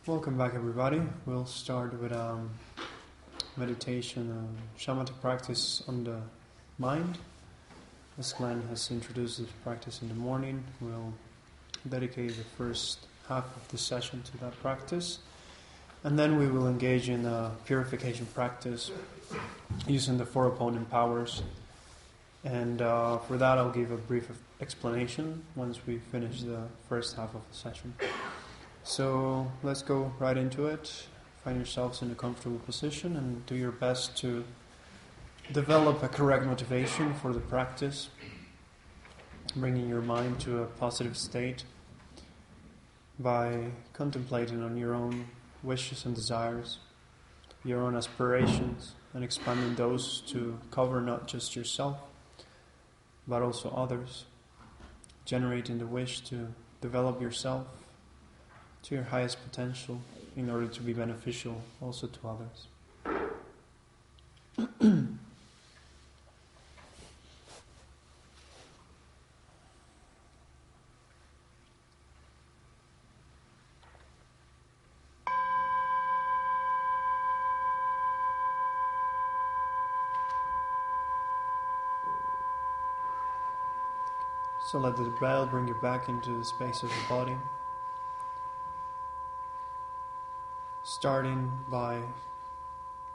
Welcome back, everybody. We'll start with meditation, Shamatha practice on the mind. As Glenn has introduced this practice in the morning, we'll dedicate the first half of the session to that practice. And then we will engage in a purification practice using the four opponent powers. And for that, I'll give a brief explanation once we finish the first half of the session. So let's go right into it. Find yourselves in a comfortable position and do your best to develop a correct motivation for the practice, bringing your mind to a positive state by contemplating on your own wishes and desires, your own aspirations, and expanding those to cover not just yourself, but also others, generating the wish to develop yourself to your highest potential in order to be beneficial also to others. So let the bell bring you back into the space of the body. Starting by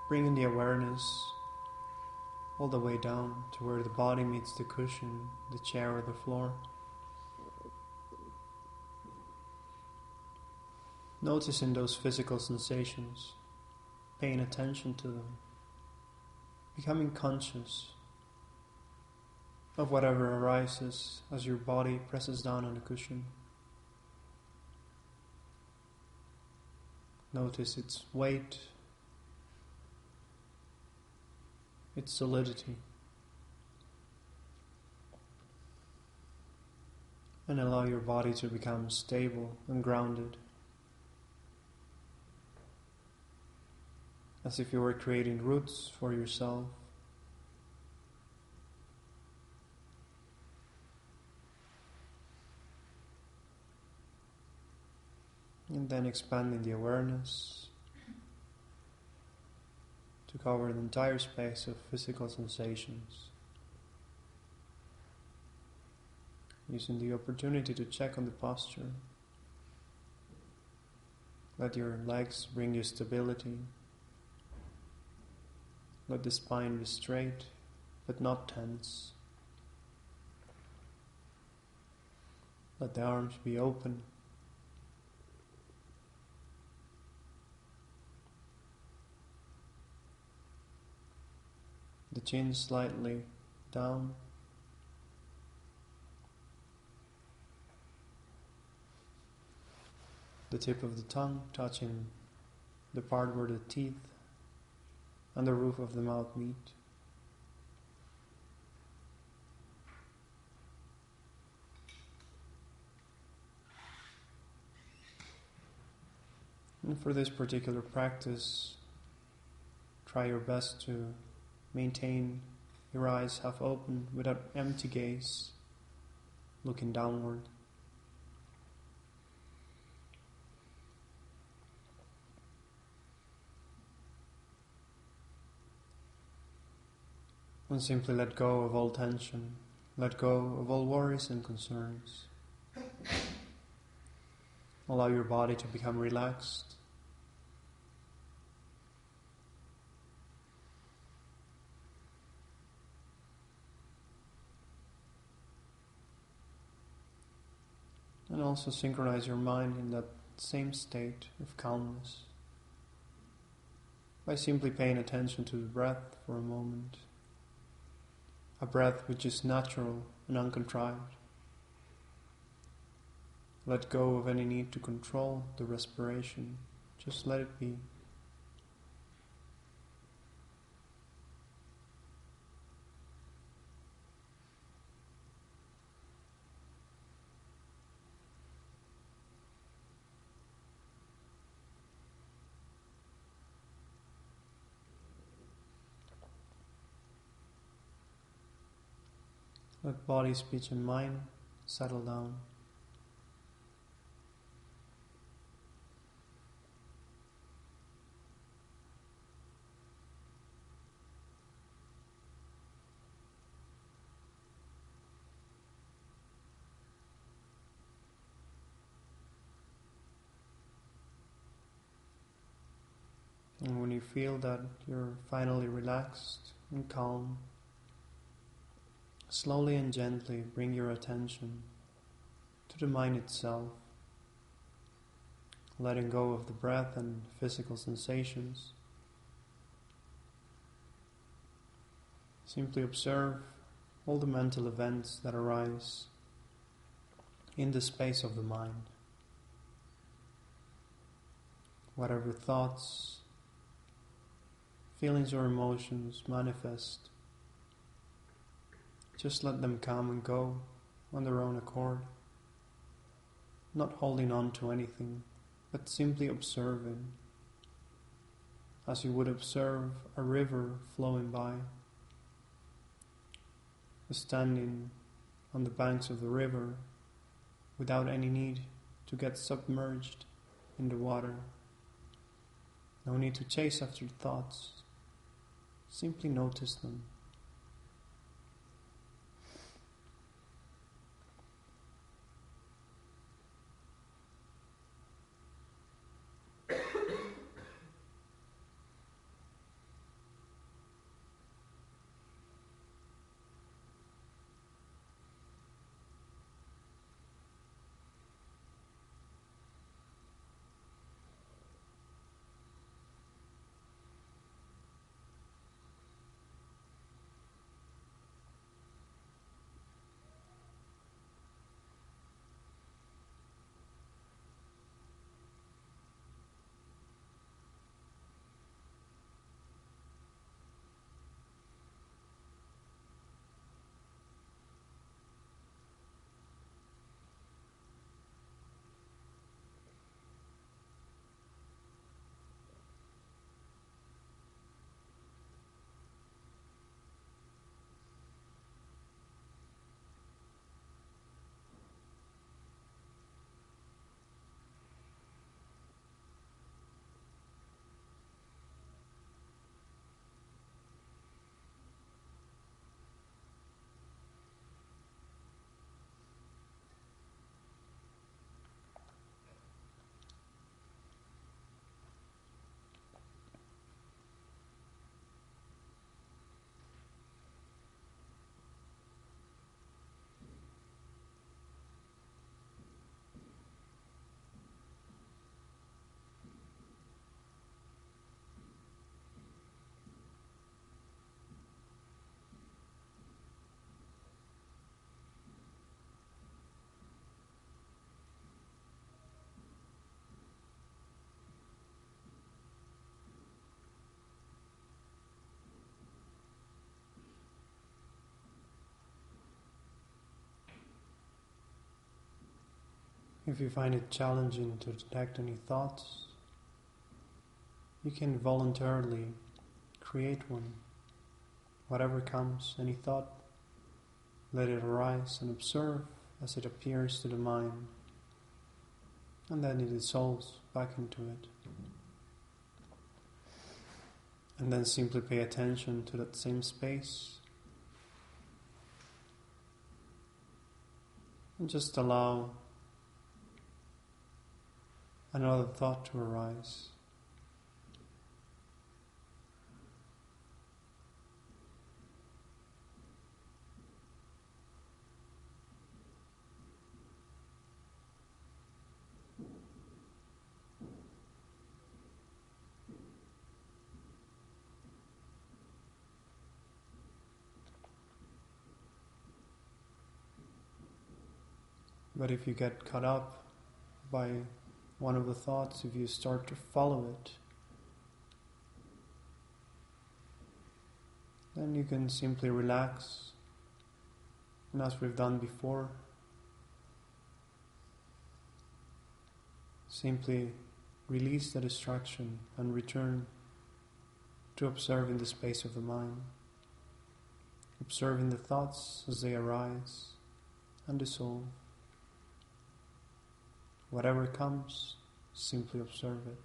bringing the awareness all the way down to where the body meets the cushion, the chair or the floor. Noticing those physical sensations, paying attention to them, becoming conscious of whatever arises as your body presses down on the cushion. Notice its weight, its solidity, and allow your body to become stable and grounded, as if you were creating roots for yourself. And then expanding the awareness to cover the entire space of physical sensations. Using the opportunity to check on the posture. Let your legs bring you stability. Let the spine be straight, but not tense. Let the arms be open. The chin slightly down. The tip of the tongue touching the part where the teeth and the roof of the mouth meet. And for this particular practice, try your best to maintain your eyes half open without empty gaze, looking downward. And simply let go of all tension, let go of all worries and concerns. Allow your body to become relaxed. And also synchronize your mind in that same state of calmness by simply paying attention to the breath for a moment. A breath which is natural and uncontrived. Let go of any need to control the respiration. Just let it be. Let body, speech and mind settle down. And when you feel that you're finally relaxed and calm, slowly and gently bring your attention to the mind itself, letting go of the breath and physical sensations. Simply observe all the mental events that arise in the space of the mind. Whatever thoughts, feelings or emotions manifest, just let them come and go on their own accord, not holding on to anything, but simply observing, as you would observe a river flowing by, standing on the banks of the river without any need to get submerged in the water. No need to chase after thoughts, simply notice them. If you find it challenging to detect any thoughts, you can voluntarily create one. Whatever comes, any thought, let it arise and observe as it appears to the mind, and then it dissolves back into it. And then simply pay attention to that same space, and just allow another thought to arise. But if you get caught up by one of the thoughts, if you start to follow it, then you can simply relax, and as we've done before, simply release the distraction and return to observing the space of the mind, observing the thoughts as they arise and dissolve. Whatever comes, simply observe it.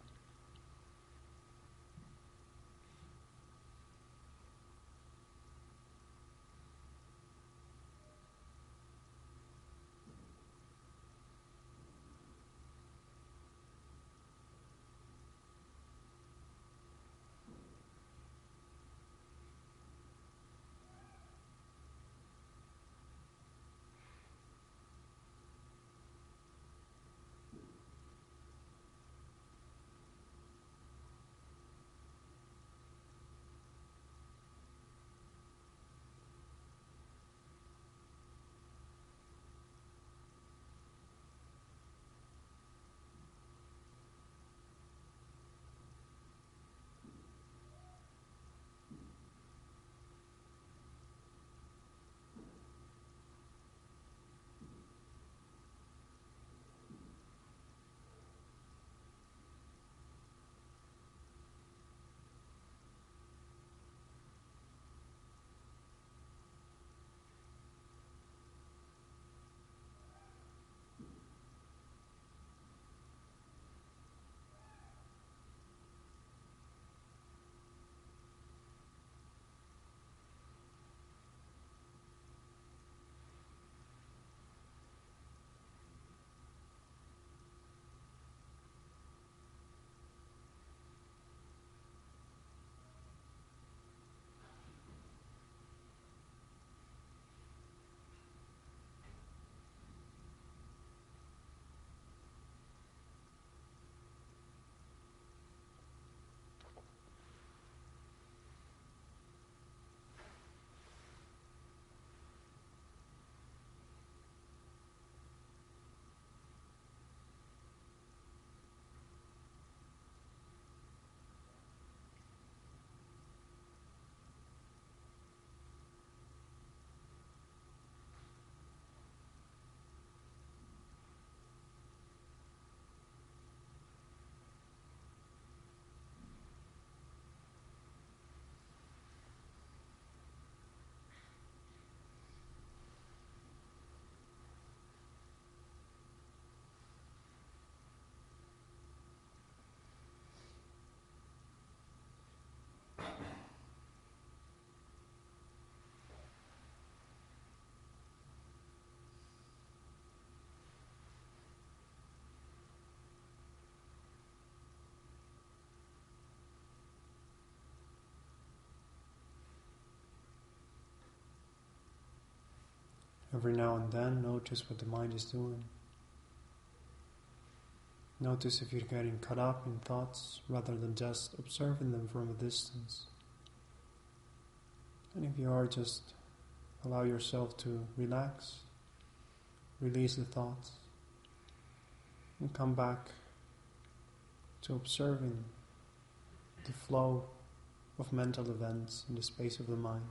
Every now and then, notice what the mind is doing. Notice if you're getting caught up in thoughts rather than just observing them from a distance. And if you are, just allow yourself to relax, release the thoughts, and come back to observing the flow of mental events in the space of the mind.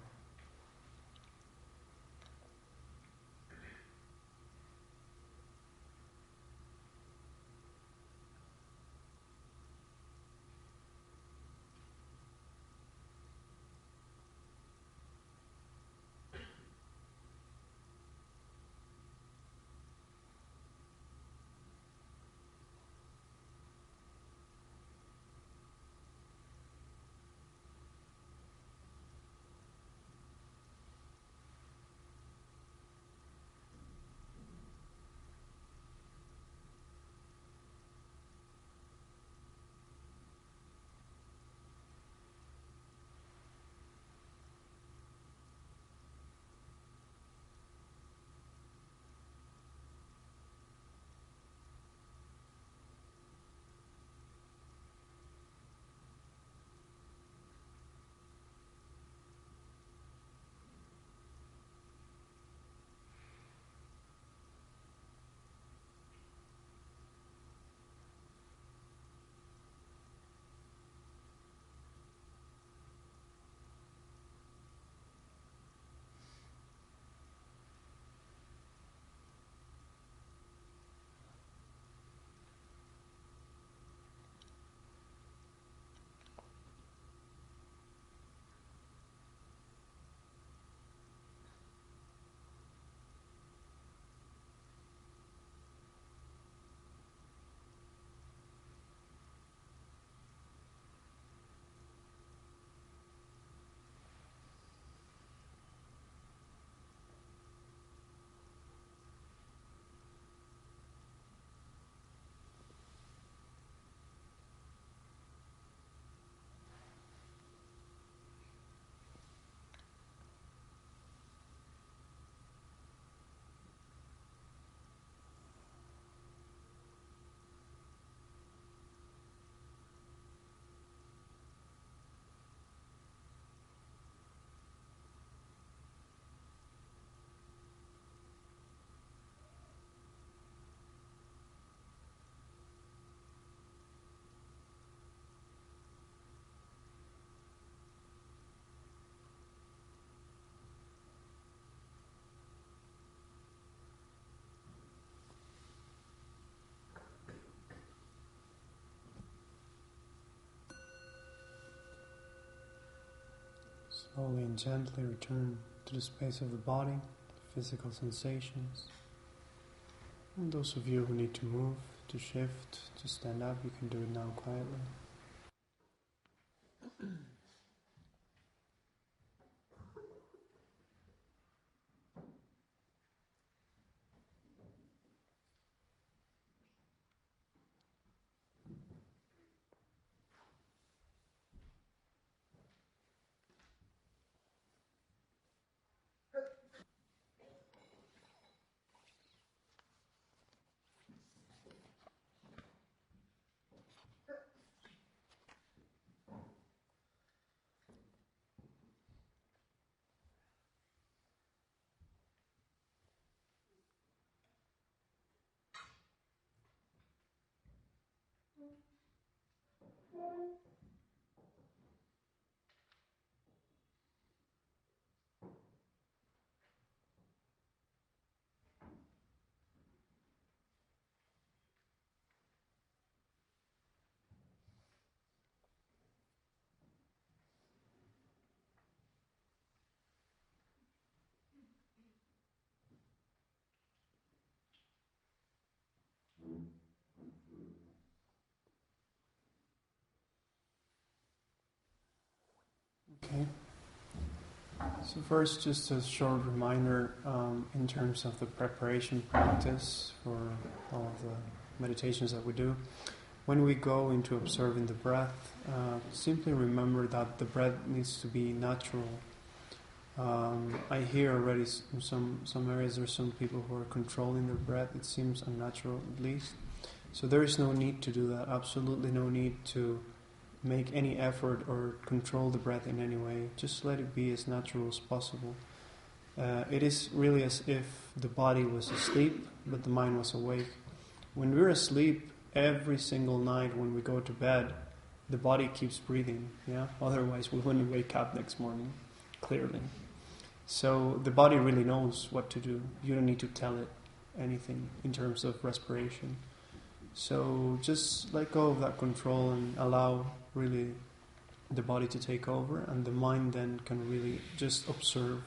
Slowly and gently return to the space of the body, physical sensations. And those of you who need to move, to shift, to stand up, you can do it now quietly. Okay. So first, just a short reminder in terms of the preparation practice for all of the meditations that we do. When we go into observing the breath, simply remember that the breath needs to be natural I hear already in some areas there's some people who are controlling their breath. It seems unnatural, at least. So there is no need to do that. Absolutely no need to make any effort or control the breath in any way. Just let it be as natural as possible. It is really as if the body was asleep, but the mind was awake. When we're asleep, every single night when we go to bed, the body keeps breathing. Yeah, otherwise we wouldn't wake up next morning, clearly. So the body really knows what to do. You don't need to tell it anything in terms of respiration. So just let go of that control and allow really the body to take over, and the mind then can really just observe.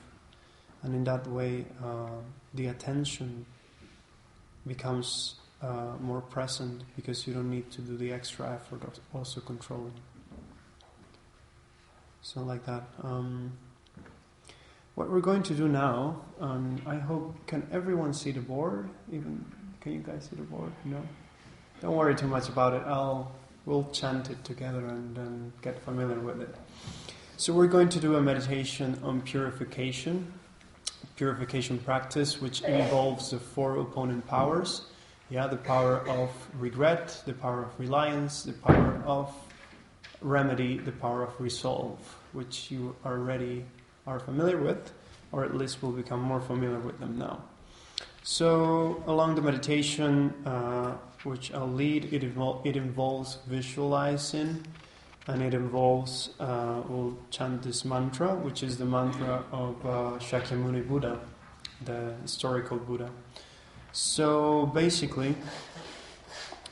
And in that way, the attention becomes more present, because you don't need to do the extra effort of also controlling. So like that. What we're going to do now, I hope, can everyone see the board? Even can you guys see the board? No? Don't worry too much about it. We'll chant it together and then get familiar with it. So we're going to do a meditation on purification practice, which involves the 4 opponent powers. Yeah, the power of regret, the power of reliance, the power of remedy, the power of resolve, which you already are familiar with, or at least will become more familiar with them now. So along the meditation, which I'll lead, it involves visualizing, and it involves, we'll chant this mantra, which is the mantra of Shakyamuni Buddha, the historical Buddha. So basically,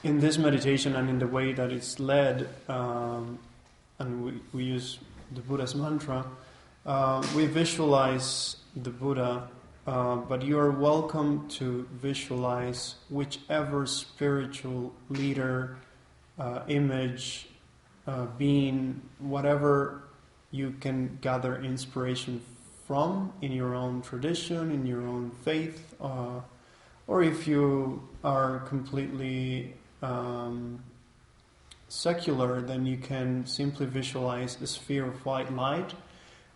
in this meditation and in the way that it's led, and we use the Buddha's mantra, we visualize the Buddha, but you are welcome to visualize whichever spiritual leader, image, being, whatever you can gather inspiration from in your own tradition, in your own faith, or if you are completely secular, then you can simply visualize a sphere of white light,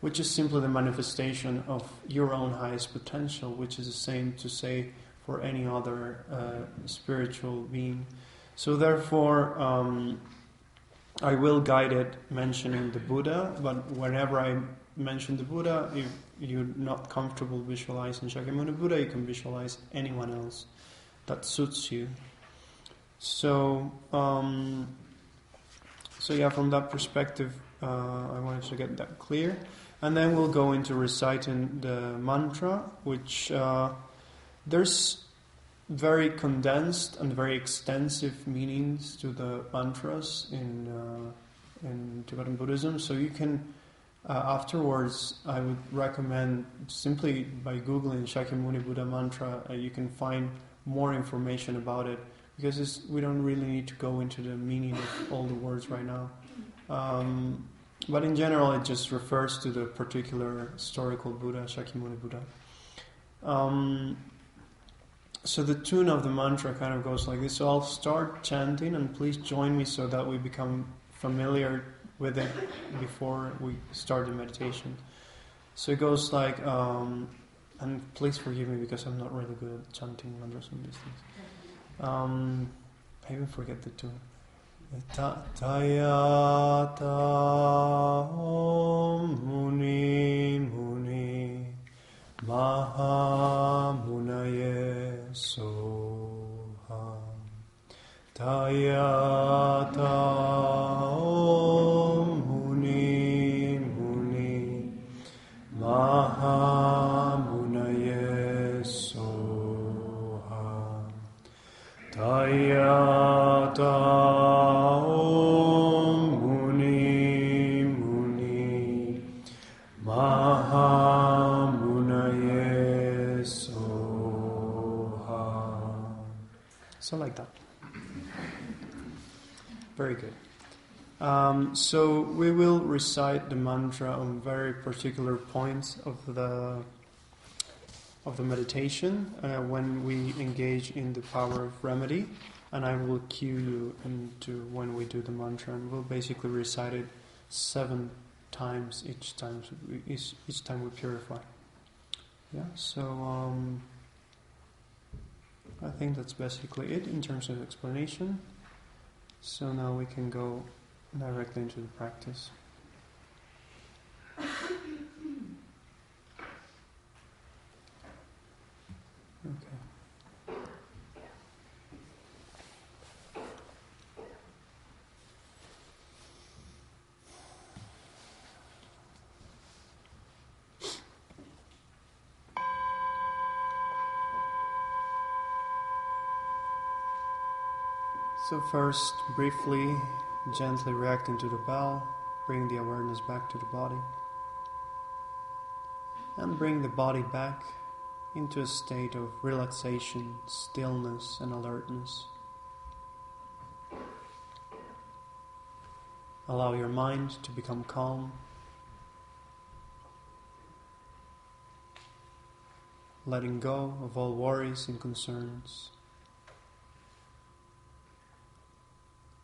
which is simply the manifestation of your own highest potential, which is the same to say for any other spiritual being. So therefore, I will guide it mentioning the Buddha, but whenever I mention the Buddha, if you're not comfortable visualizing Shakyamuni Buddha, you can visualize anyone else that suits you. So yeah, from that perspective, I wanted to get that clear. And then we'll go into reciting the mantra, which there's very condensed and very extensive meanings to the mantras in Tibetan Buddhism. So you can, afterwards, I would recommend simply by Googling Shakyamuni Buddha mantra, you can find more information about it, because we don't really need to go into the meaning of all the words right now. But in general, it just refers to the particular historical Buddha, Shakyamuni Buddha. So the tune of the mantra kind of goes like this. So I'll start chanting, and please join me so that we become familiar with it before we start the meditation. So it goes like, and please forgive me because I'm not really good at chanting mantras on these things. I even forget the tune. Tayata Om Muni Muni Maha Munaye Soham. Tayata Om Muni Muni Maha Munaye Soham. Tayata So like that. Very good. So we will recite the mantra on very particular points of the meditation when we engage in the power of remedy, and I will cue you into when we do the mantra, and we'll basically recite it 7 times each time we purify. Yeah, so I think that's basically it in terms of explanation. So now we can go directly into the practice. Okay. So first, briefly, gently reacting to the bell, bring the awareness back to the body. And bring the body back into a state of relaxation, stillness, and alertness. Allow your mind to become calm. Letting go of all worries and concerns.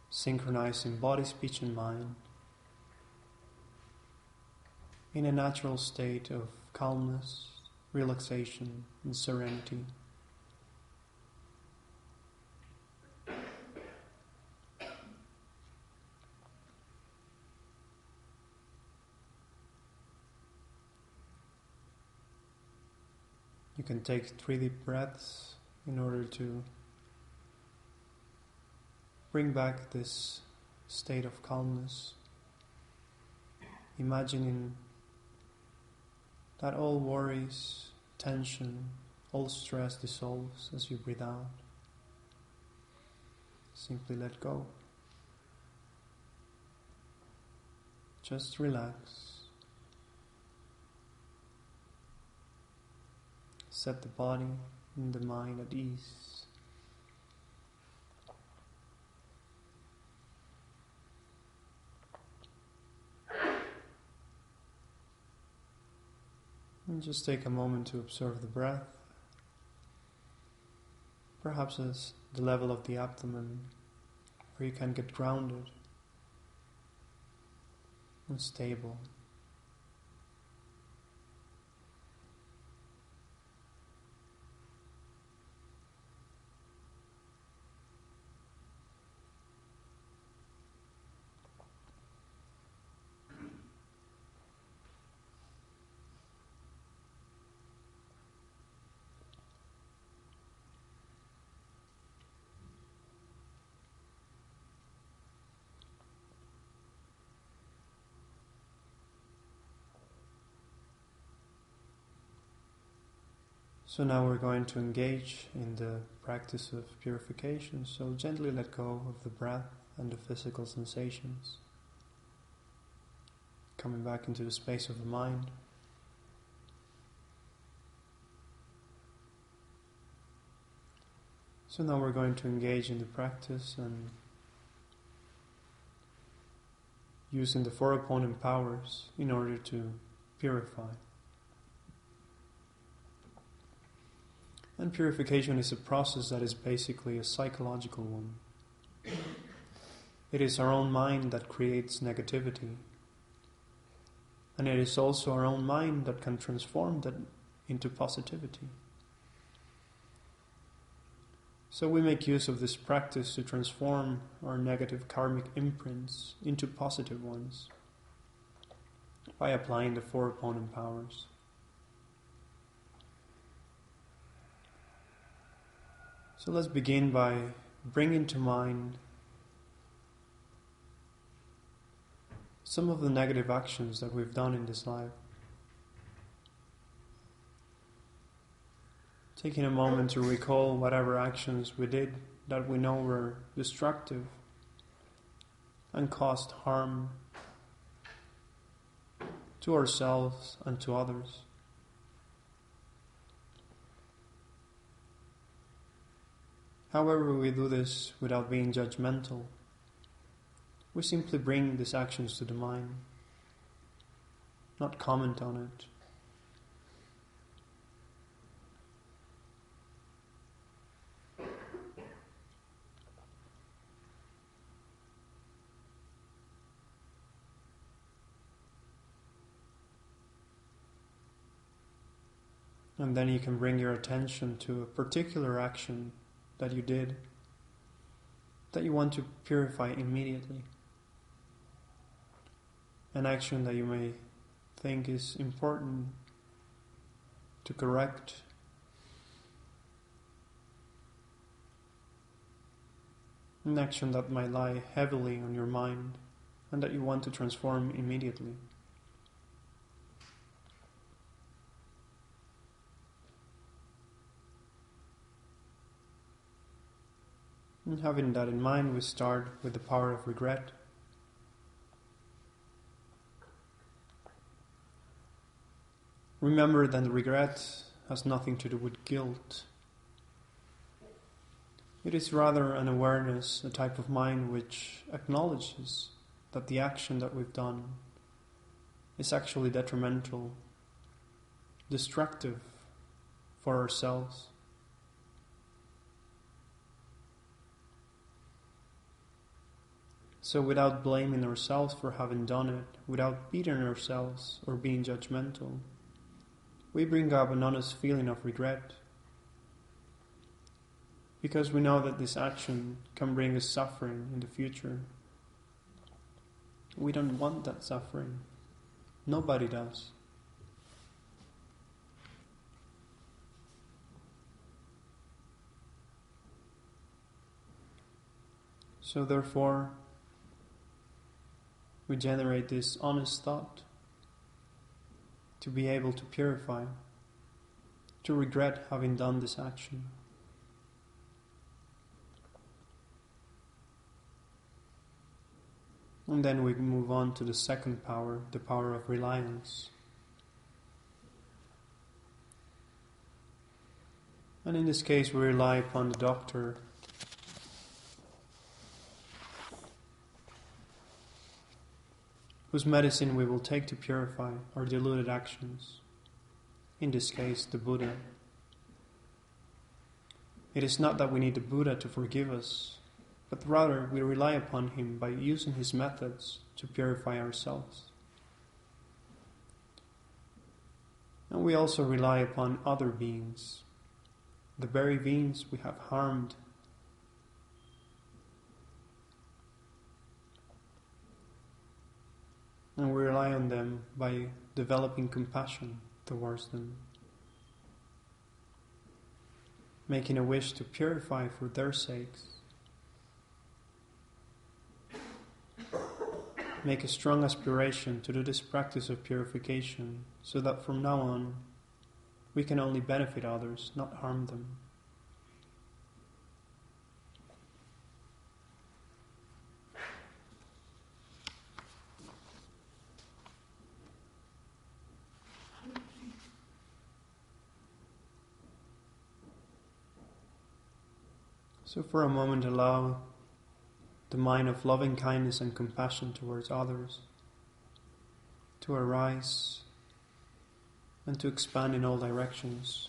Synchronizing body, speech, and mind in a natural state of calmness, relaxation, and serenity. You can take 3 deep breaths in order to bring back this state of calmness, imagining that all worries, tension, all stress dissolves as you breathe out. Simply let go. Just relax. Set the body and the mind at ease. And just take a moment to observe the breath, perhaps at the level of the abdomen, where you can get grounded and stable. So now we're going to engage in the practice of purification. So gently let go of the breath and the physical sensations. Coming back into the space of the mind. So now we're going to engage in the practice and using the 4 opponent powers in order to purify. And purification is a process that is basically a psychological one. It is our own mind that creates negativity. And it is also our own mind that can transform that into positivity. So we make use of this practice to transform our negative karmic imprints into positive ones by applying the 4 opponent powers. So let's begin by bringing to mind some of the negative actions that we've done in this life. Taking a moment to recall whatever actions we did that we know were destructive and caused harm to ourselves and to others. However, we do this without being judgmental. We simply bring these actions to the mind, not comment on it. And then you can bring your attention to a particular action that you did that you want to purify immediately. An action that you may think is important to correct. An action that might lie heavily on your mind and that you want to transform immediately. And having that in mind, we start with the power of regret. Remember that regret has nothing to do with guilt. It is rather an awareness, a type of mind which acknowledges that the action that we've done is actually detrimental, destructive for ourselves. So without blaming ourselves for having done it, without beating ourselves or being judgmental, we bring up an honest feeling of regret. Because we know that this action can bring us suffering in the future. We don't want that suffering. Nobody does. So therefore, we generate this honest thought to be able to purify, to regret having done this action. And then we move on to the second power, the power of reliance. And in this case, we rely upon the doctor whose medicine we will take to purify our deluded actions. In this case, the Buddha. It is not that we need the Buddha to forgive us, but rather we rely upon him by using his methods to purify ourselves. And we also rely upon other beings, the very beings we have harmed. And we rely on them by developing compassion towards them, making a wish to purify for their sakes. Make a strong aspiration to do this practice of purification so that from now on we can only benefit others, not harm them. So for a moment allow the mind of loving kindness and compassion towards others to arise and to expand in all directions.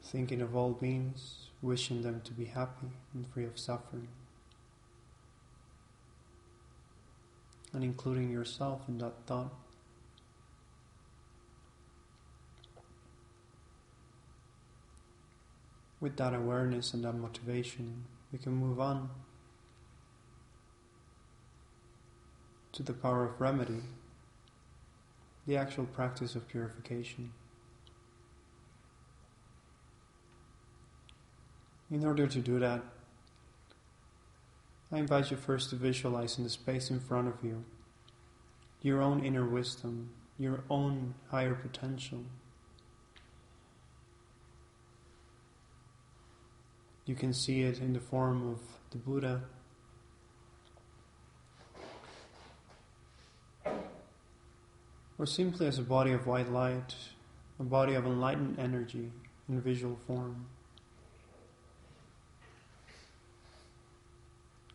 Thinking of all beings, wishing them to be happy and free of suffering, and including yourself in that thought. With that awareness and that motivation, we can move on to the power of remedy, the actual practice of purification. In order to do that, I invite you first to visualize in the space in front of you your own inner wisdom, your own higher potential. You can see it in the form of the Buddha, or simply as a body of white light, a body of enlightened energy in visual form.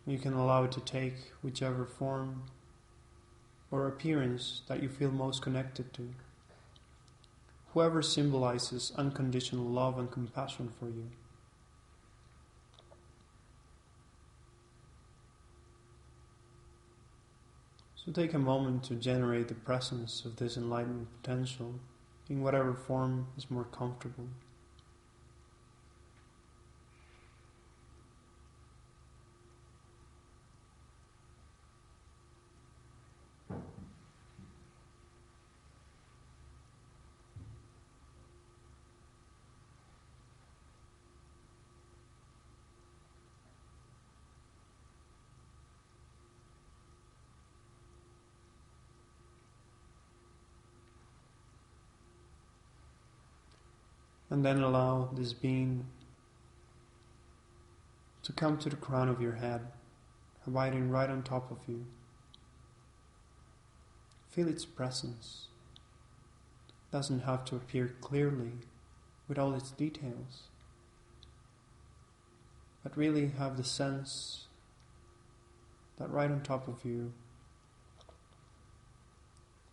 You can allow it to take whichever form or appearance that you feel most connected to. Whoever symbolizes unconditional love and compassion for you. So take a moment to generate the presence of this enlightened potential in whatever form is more comfortable. And then allow this being to come to the crown of your head, abiding right on top of you. Feel its presence. It doesn't have to appear clearly with all its details, but really have the sense that right on top of you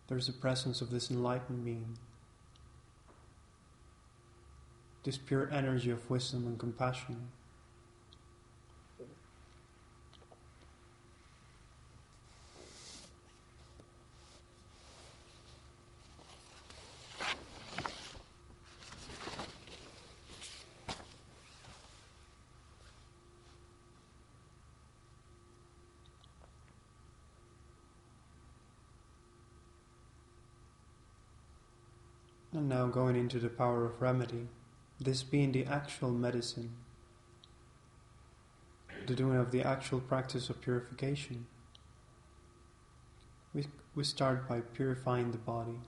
there's the presence of this enlightened being. This pure energy of wisdom and compassion. And now going into the power of remedy. This being the actual medicine, the doing of the actual practice of purification. We start by purifying the body.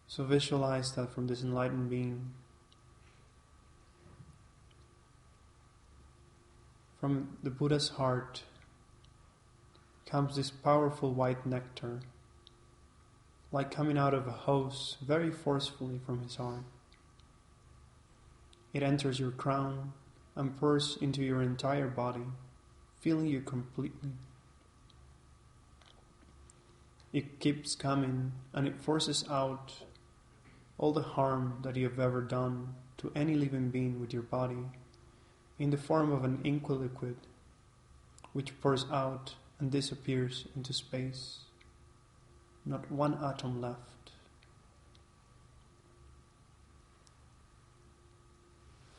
So visualize that from this enlightened being, from the Buddha's heart, comes this powerful white nectar, like coming out of a hose very forcefully from his heart. It enters your crown and pours into your entire body, filling you completely. It keeps coming and it forces out all the harm that you have ever done to any living being with your body in the form of an inky liquid which pours out and disappears into space. Not one atom left.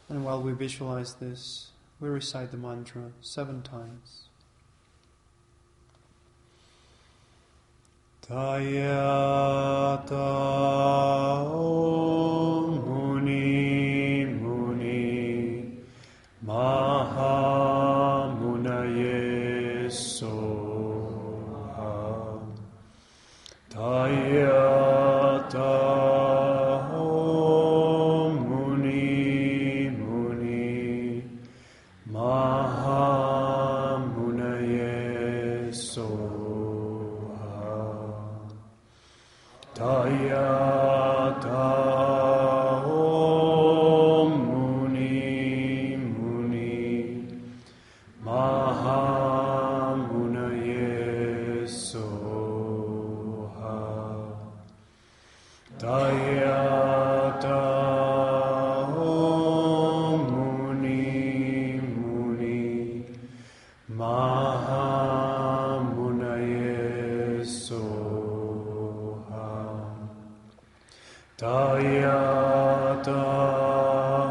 And while we visualize this, we recite the mantra 7 times. Tayata Om Muni Muni Maha Munaye Soha. Tayata Om Muni Muni Maha Munaye Soha. Tayata Om Muni Muni Maha Munaye Soha. Tayata Om Muni Muni Maha Munaye Soha. Tayata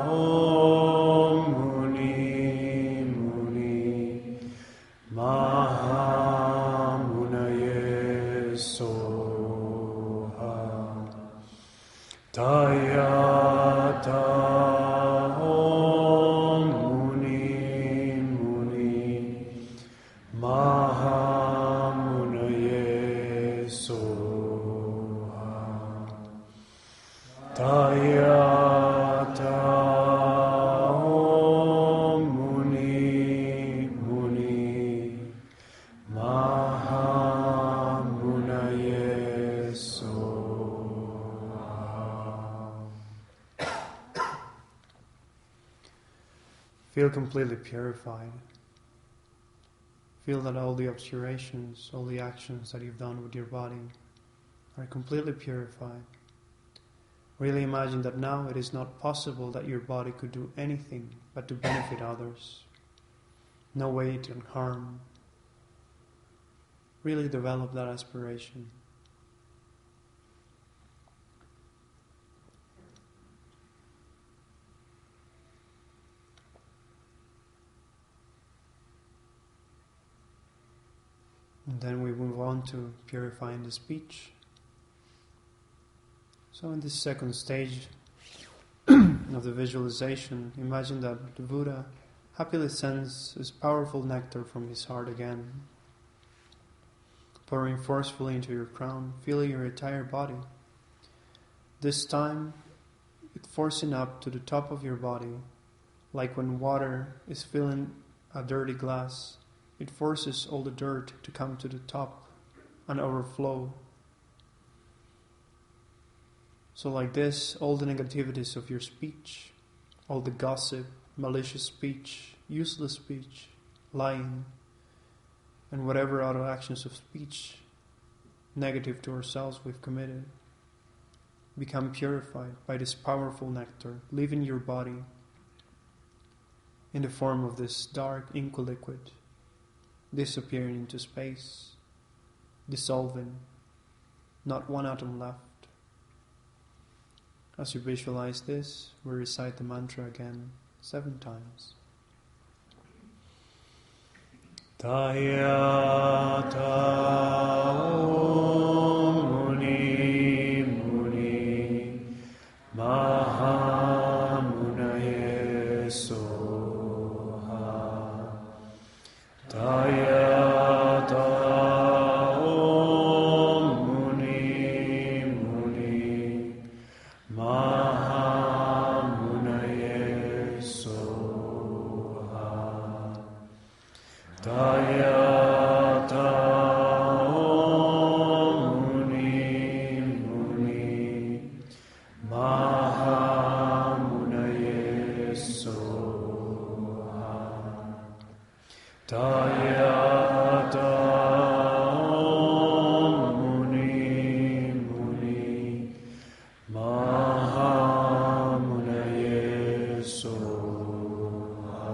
Om Muni Muni Maha Munaye Soha. Tayata Om Muni Muni Maha Munaye Soha. Tayata Om Muni Muni Maha Munaye Soha. Feel completely purified. Feel that all the obscurations, all the actions that you've done with your body are completely purified. Really imagine that now it is not possible that your body could do anything but to benefit others. No way to harm. Really develop that aspiration. And then we move on to purifying the speech. So in this second stage of the visualization, imagine that the Buddha happily sends his powerful nectar from his heart again, pouring forcefully into your crown, filling your entire body. This time, it forcing up to the top of your body, like when water is filling a dirty glass. It forces all the dirt to come to the top and overflow. So like this, all the negativities of your speech, all the gossip, malicious speech, useless speech, lying, and whatever other actions of speech negative to ourselves we've committed, become purified by this powerful nectar, leaving your body in the form of this dark ink liquid, disappearing into space, dissolving, not one atom left. As you visualize this, we recite the mantra again 7 times. Tayata Om Muni Muni Mahamunaye Soha. Tayata Om Muni Muni Mahamunaye Soha. Tayata Om Muni Muni Mahamunaye Soha. Tayata Om Muni Muni Mahamunaye Soha.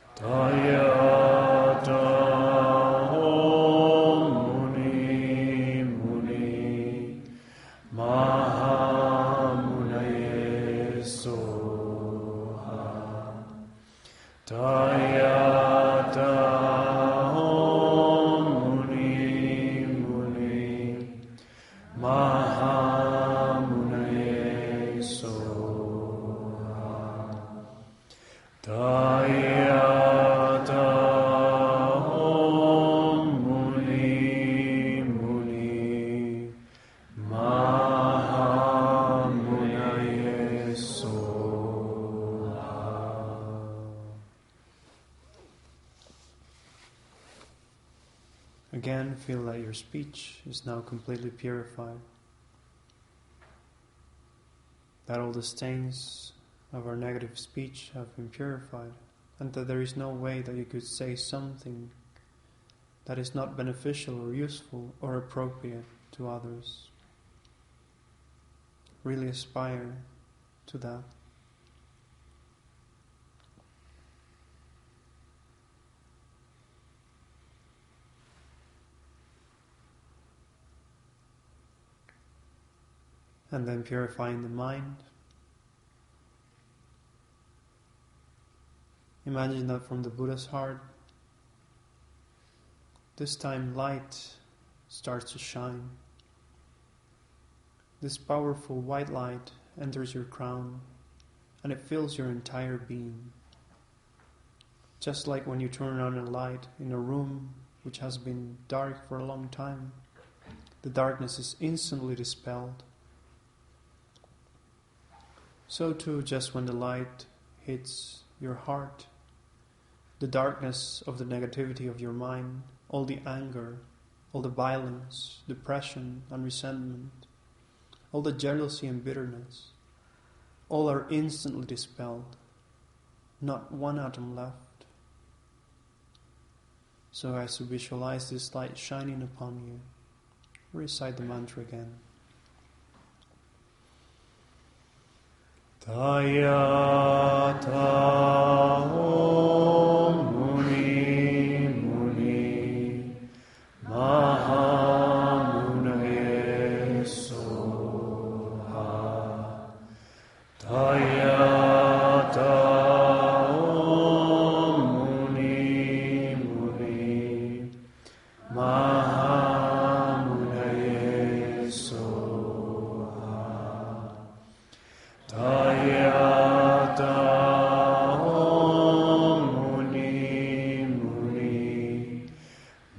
Tayata Om Muni Muni Mahamunaye Soha. Tayata Om Muni Muni Mahamunaye Soha. Tayata Om Muni Muni Mahamunaye Soha. Again, feel that your speech is now completely purified. That all the stains of our negative speech have been purified, and that there is no way that you could say something that is not beneficial or useful or appropriate to others. Really aspire to that. And then purifying the mind. Imagine that from the Buddha's heart, this time light starts to shine. This powerful white light enters your crown and it fills your entire being. Just like when you turn on a light in a room which has been dark for a long time, the darkness is instantly dispelled. So too, just when the light hits your heart, the darkness of the negativity of your mind, all the anger, all the violence, depression and resentment, all the jealousy and bitterness, all are instantly dispelled. not one atom left. So as to visualize this light shining upon you, recite the mantra again. Tayata Om Muni Muni Mahamunaye Soha. Tayata Om Muni Muni Mahamunaye Soha. Tayata Om Muni Muni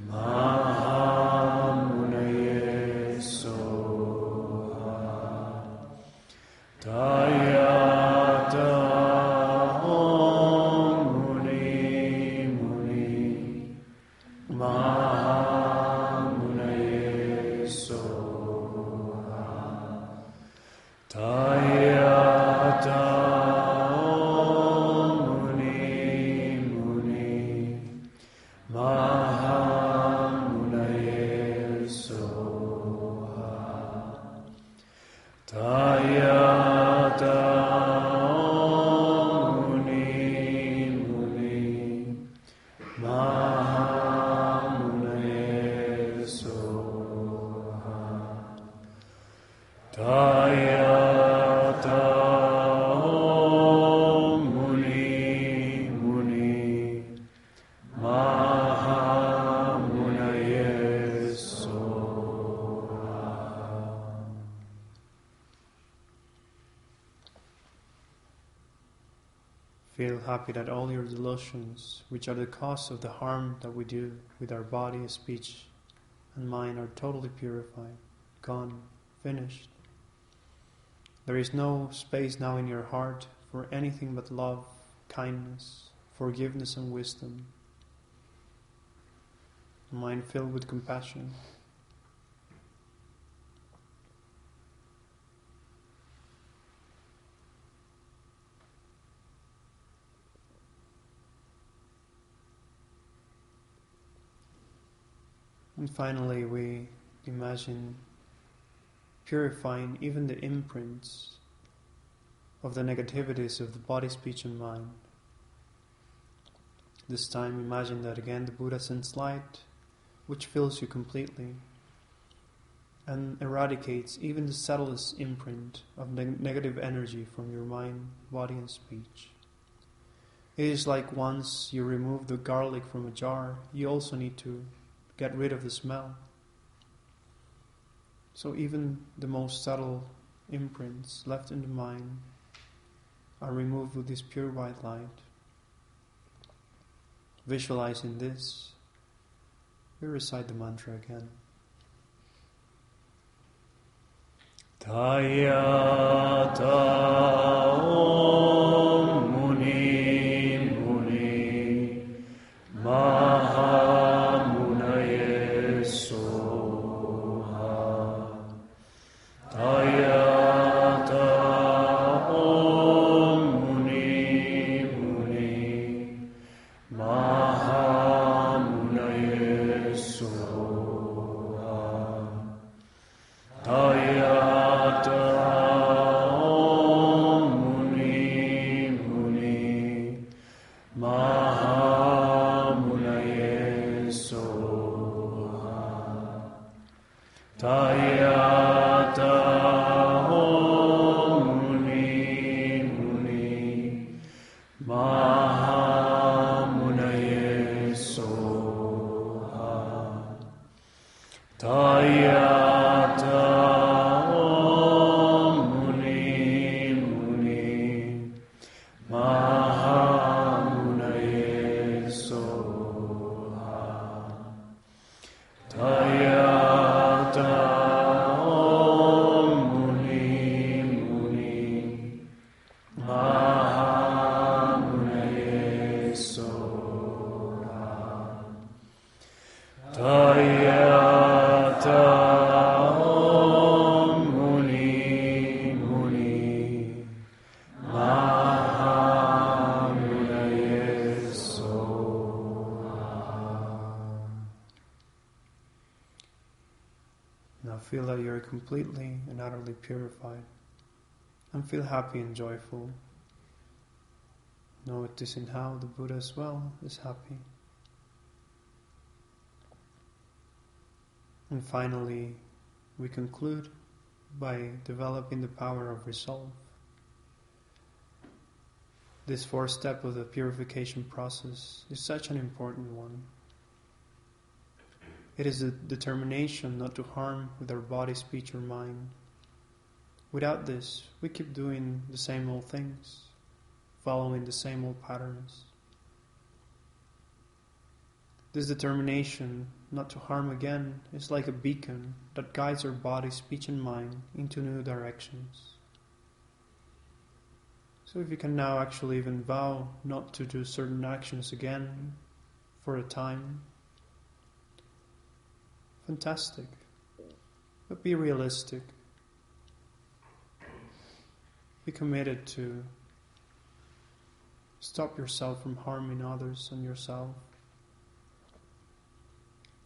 Mahamunaye Soha. Tayata Om Muni Muni Mahamunaye Soha. Tayata Om Muni Muni Mahamunaye Soha. Tayata Om Muni Muni Mahamunaye Soha. Tayata Om Muni Muni Mahamunaye Soha. Feel happy that all your delusions, which are the cause of the harm that we do with our body, speech, and mind, are totally purified, gone, finished. There is no space now in your heart for anything but love, kindness, forgiveness, and wisdom. A mind filled with compassion. And finally, we imagine purifying even the imprints of the negativities of the body, speech, and mind. This time, imagine that again the Buddha sends light, which fills you completely and eradicates even the subtlest imprint of negative energy from your mind, body, and speech. It is like once you remove the garlic from a jar, you also need to get rid of the smell. So even the most subtle imprints left in the mind are removed with this pure white light. Visualizing this, we recite the mantra again. Tayata Om Muni Muni Mahamunaye Soha. Tayata Om Muni Muni Mahamunaye Soha. Tayata Om Muni Muni Mahamunaye Soha. Tayata Om Muni Muni Mahamunaye Soha. Tayata Om Muni Muni Mahamunaye Soha. Tayata Om Muni Muni Mahamunaye Soha. Tayata that you are completely and utterly purified, and feel happy and joyful. Noticing how the Buddha as well is happy. And finally, we conclude by developing the power of resolve. This fourth step of the purification process is such an important one. It is a determination not to harm with our body, speech, or mind. Without this, we keep doing the same old things, following the same old patterns. This determination not to harm again is like a beacon that guides our body, speech, and mind into new directions. So if you can now actually even vow not to do certain actions again for a time, fantastic. But be realistic. Be committed to stop yourself from harming others and yourself,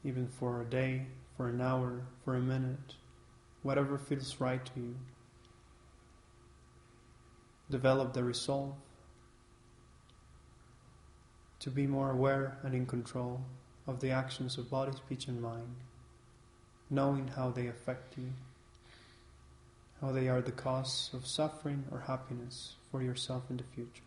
even for a day, for an hour, for a minute, whatever feels right to you. Develop the resolve to be more aware and in control of the actions of body, speech, and mind, knowing how they affect you, how they are the cause of suffering or happiness for yourself in the future.